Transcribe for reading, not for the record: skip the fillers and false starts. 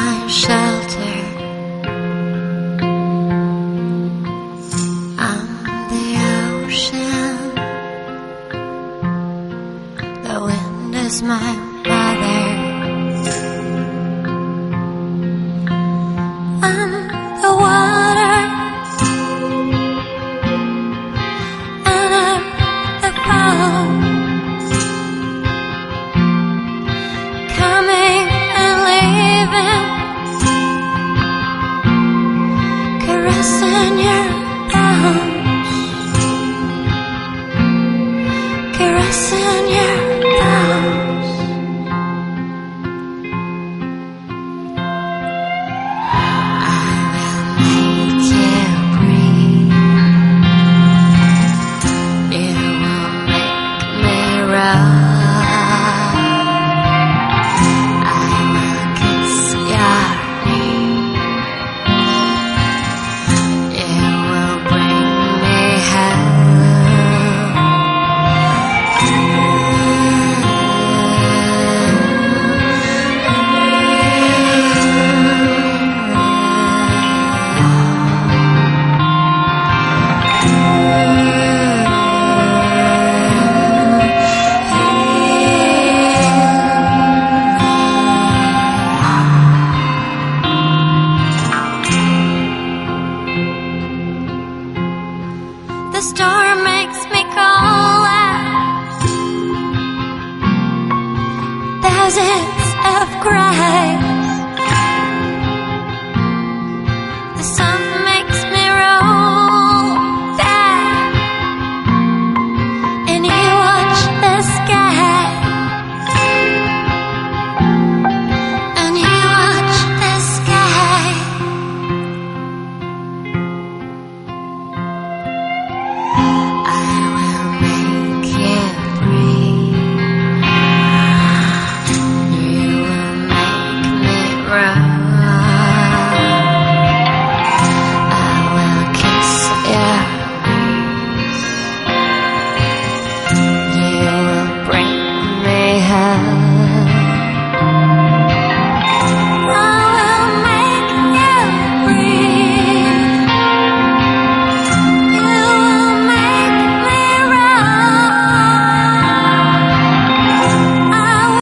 find shelter on the ocean. The wind is my mother. I'm the water, and I'm the foam, coming and leaving, caressing your bones, caressing your bones. I will make you breathe. You will make me roll. I will kiss your knee. You will bring me the stars.